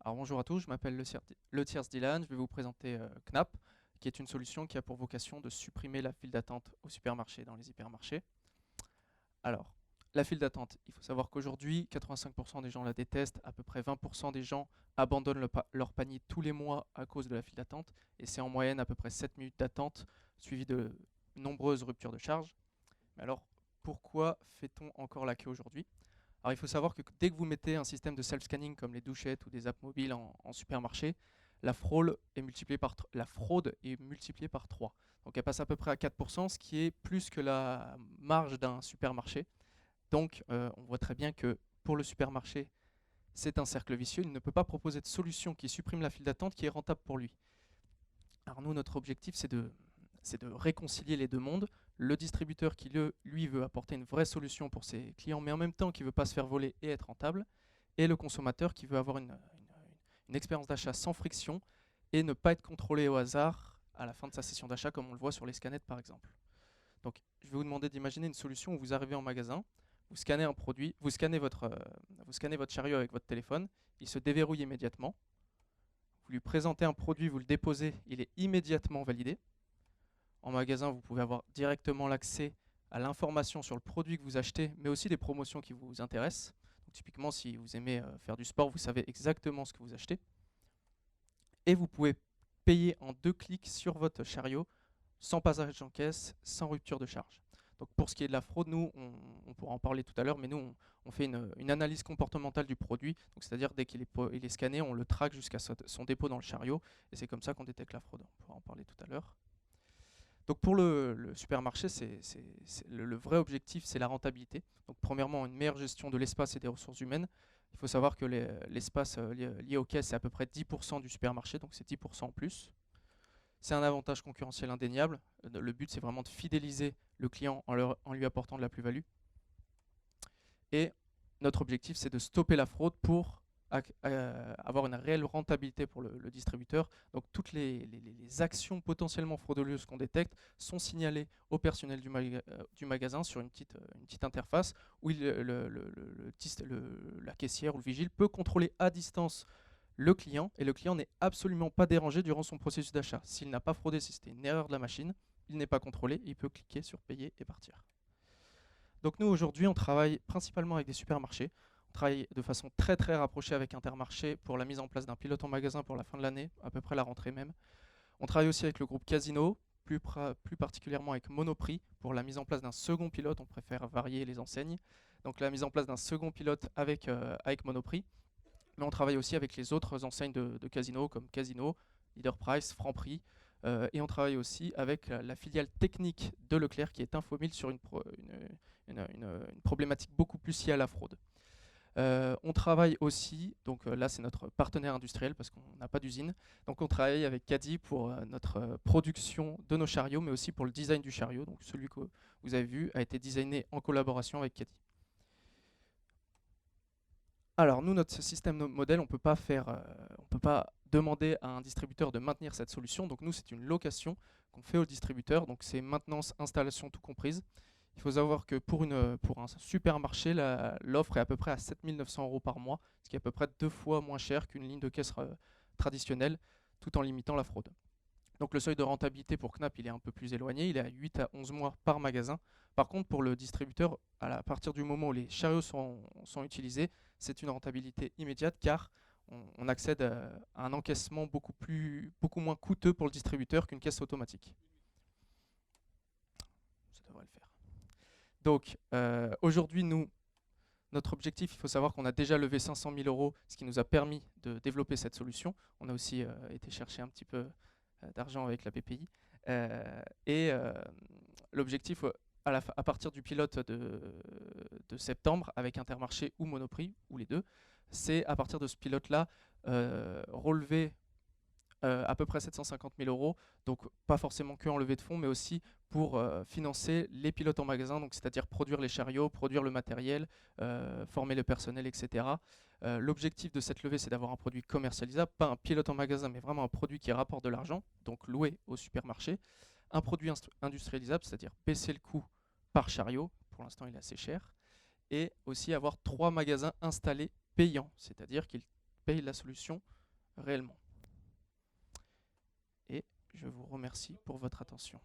Alors bonjour à tous, je m'appelle Le Tiers Dylan, je vais vous présenter Knap, qui est une solution qui a pour vocation de supprimer la file d'attente au supermarché et dans les hypermarchés. Alors, la file d'attente, il faut savoir qu'aujourd'hui, 85% des gens la détestent, à peu près 20% des gens abandonnent leur panier tous les mois à cause de la file d'attente, et c'est en moyenne à peu près 7 minutes d'attente, suivi de nombreuses ruptures de charge. Mais alors, pourquoi fait-on encore la queue aujourd'hui? Alors il faut savoir que dès que vous mettez un système de self-scanning comme les douchettes ou des apps mobiles en supermarché, la fraude est multipliée par 3. Donc elle passe à peu près à 4%, ce qui est plus que la marge d'un supermarché. Donc on voit très bien que pour le supermarché, c'est un cercle vicieux. Il ne peut pas proposer de solution qui supprime la file d'attente qui est rentable pour lui. Alors nous, notre objectif, c'est de réconcilier les deux mondes. Le distributeur qui, lui, veut apporter une vraie solution pour ses clients, mais en même temps qui ne veut pas se faire voler et être rentable. Et le consommateur qui veut avoir une expérience d'achat sans friction et ne pas être contrôlé au hasard à la fin de sa session d'achat, comme on le voit sur les scanettes par exemple. Donc, je vais vous demander d'imaginer une solution où vous arrivez en magasin, vous scannez un produit, vous scannez votre chariot avec votre téléphone, il se déverrouille immédiatement. Vous lui présentez un produit, vous le déposez, il est immédiatement validé. En magasin, vous pouvez avoir directement l'accès à l'information sur le produit que vous achetez, mais aussi des promotions qui vous intéressent. Donc, typiquement, si vous aimez faire du sport, vous savez exactement ce que vous achetez. Et vous pouvez payer en 2 clics sur votre chariot, sans passage en caisse, sans rupture de charge. Donc pour ce qui est de la fraude, nous, on pourra en parler tout à l'heure, mais nous, on fait une analyse comportementale du produit. C'est-à-dire dès qu'il est scanné, on le traque jusqu'à son dépôt dans le chariot, et c'est comme ça qu'on détecte la fraude. On pourra en parler tout à l'heure. Donc pour le supermarché, le vrai objectif, c'est la rentabilité. Donc premièrement, une meilleure gestion de l'espace et des ressources humaines. Il faut savoir que l'espace lié aux caisses, c'est à peu près 10% du supermarché, donc c'est 10% en plus. C'est un avantage concurrentiel indéniable. Le but, c'est vraiment de fidéliser le client en lui apportant de la plus-value. Et notre objectif, c'est de stopper la fraude pour avoir une réelle rentabilité pour le distributeur. Donc toutes les actions potentiellement frauduleuses qu'on détecte sont signalées au personnel du magasin sur une petite interface où la caissière ou le vigile peut contrôler à distance le client, et le client n'est absolument pas dérangé durant son processus d'achat. S'il n'a pas fraudé, si c'était une erreur de la machine, il n'est pas contrôlé, il peut cliquer sur payer et partir. Donc nous, aujourd'hui, on travaille principalement avec des supermarchés. On travaille de façon très très rapprochée avec Intermarché pour la mise en place d'un pilote en magasin pour la fin de l'année, à peu près la rentrée même. On travaille aussi avec le groupe Casino, plus particulièrement avec Monoprix pour la mise en place d'un second pilote. On préfère varier les enseignes. Donc la mise en place d'un second pilote avec Monoprix. Mais on travaille aussi avec les autres enseignes de Casino comme Casino, Leader Price, Franprix. Et on travaille aussi avec la filiale technique de Leclerc qui est Infomil sur une problématique beaucoup plus liée à la fraude. On travaille aussi, donc là c'est notre partenaire industriel parce qu'on n'a pas d'usine, donc on travaille avec Caddy pour notre production de nos chariots, mais aussi pour le design du chariot. Donc celui que vous avez vu a été designé en collaboration avec Caddy. Alors nous, notre système modèle, on peut pas demander à un distributeur de maintenir cette solution. Donc nous, c'est une location qu'on fait au distributeur. Donc c'est maintenance, installation tout comprise. Il faut savoir que pour un supermarché, l'offre est à peu près à 7 900 € par mois, ce qui est à peu près 2 fois moins cher qu'une ligne de caisse traditionnelle, tout en limitant la fraude. Donc le seuil de rentabilité pour Knap, il est un peu plus éloigné, il est à 8 à 11 mois par magasin. Par contre, pour le distributeur, à partir du moment où les chariots sont utilisés, c'est une rentabilité immédiate car on accède à un encaissement beaucoup moins coûteux pour le distributeur qu'une caisse automatique. Ça devrait le faire. Donc aujourd'hui, notre objectif, il faut savoir qu'on a déjà levé 500 000 €, ce qui nous a permis de développer cette solution. On a aussi été chercher un petit peu d'argent avec la BPI. Et l'objectif, à partir du pilote de septembre, avec Intermarché ou Monoprix, ou les deux, c'est à partir de ce pilote-là, relever à peu près 750 000 €, donc pas forcément que en levée de fonds, mais aussi pour financer les pilotes en magasin, donc c'est-à-dire produire les chariots, produire le matériel, former le personnel, etc. L'objectif de cette levée, c'est d'avoir un produit commercialisable, pas un pilote en magasin, mais vraiment un produit qui rapporte de l'argent, donc loué au supermarché. Un produit industrialisable, c'est-à-dire baisser le coût par chariot, pour l'instant il est assez cher, et aussi avoir 3 magasins installés payants, c'est-à-dire qu'ils payent la solution réellement. Et je vous remercie pour votre attention.